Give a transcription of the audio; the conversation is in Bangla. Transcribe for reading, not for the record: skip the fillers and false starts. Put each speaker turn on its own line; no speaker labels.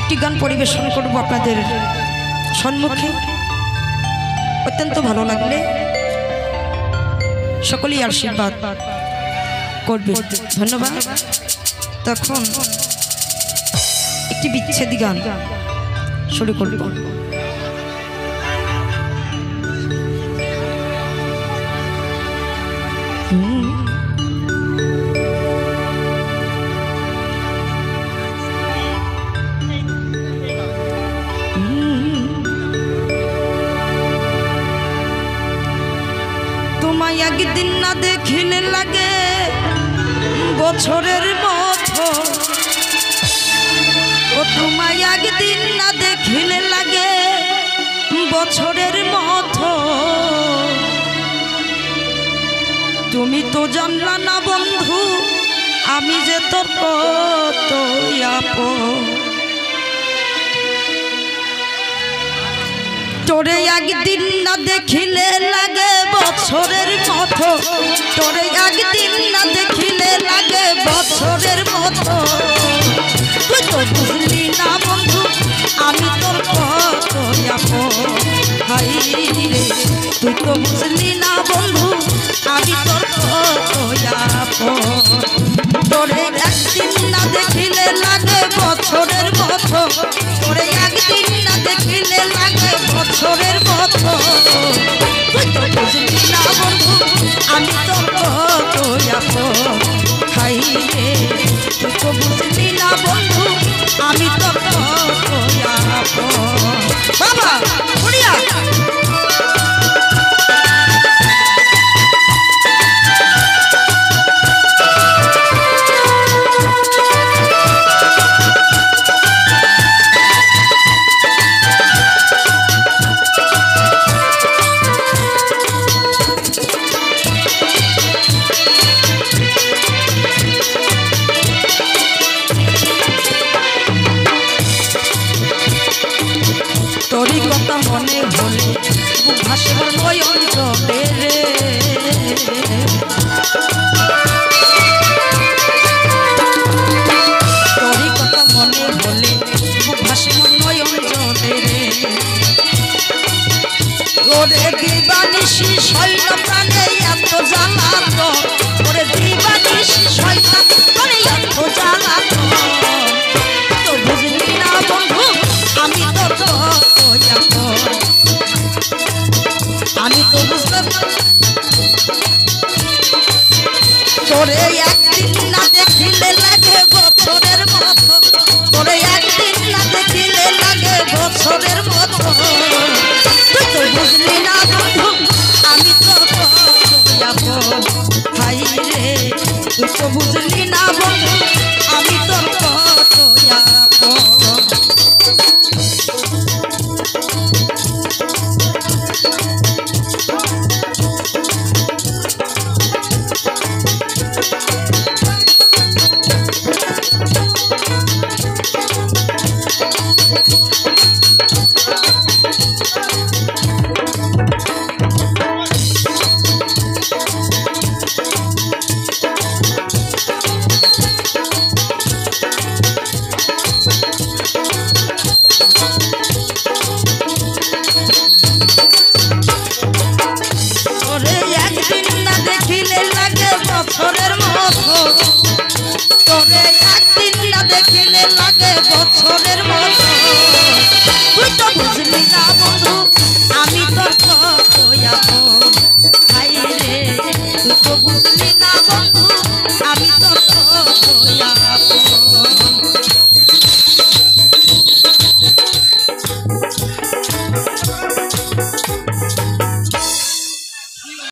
একটি গান পরিবেশন করব আপনাদের সম্মুখে। অত্যন্ত ভালো লাগলে সকলেই আশীর্বাদ করবে। ধন্যবাদ। তখন একটি বিচ্ছেদী গান শুরু করব। তোমায় একদিন না দেখিলে লাগে বছরের মতো, ও তোমায় একদিন না দেখিলে লাগে বছরের মতো। তুমি তো জানলা না বন্ধু আমি যে তোর কত আপন। তোরে একদিন না দেখিলে লাগে বছরের মতো, তোরে একদিন না দেখিলে লাগে বছরের মতো। তুই তো বুঝলি না বন্ধু আমি তোর কত আপন। হাই রে তুই তো বুঝলি না বন্ধু আমি তোর কত আপন। তোরে একদিন না দেখিলে লাগে বছরের মতো, তোরে একদিন না দেখিলে লাগে বছরের মতো। তুই তো বুঝলি না বন্ধু আমি তোর কত আপন। হাই রে তুই তো বুঝলি না বন্ধু আমি তোর কত আপন। বাবা বুড়িয়া তোরই কথা মনে হলে বুক ভাসে নয়ন জলে রে। তোরই কথা মনে হলে বুক ভাসে নয়ন জলে রে। ওরে দিবানিশি শৈল প্রাণে এত জ্বালাতন, ওরে দিবানিশি শৈল প্রাণে এত জ্বালাতন। তো বুঝলি না বন্ধু আমি তো আমি তো বুঝতে তোরে একদিন না দেখিলে লাগে বছরের মতো, তোরে একদিন না দেখিলে লাগে বছরের মতো। তুই তো বুঝলি না বন্ধু আমি তোর কত আপন। হাই রে তুই তো বুঝলি না বন্ধু আমি তোর কত আপন। বছরের মতো তোরে একদিন না দেখিলে লাগে বছরের মতো। তুই তো বুঝলি না বন্ধু আমি তোর কত আপন। হাই রে তুই তো বুঝলি না বন্ধু আমি তোর কত আপন।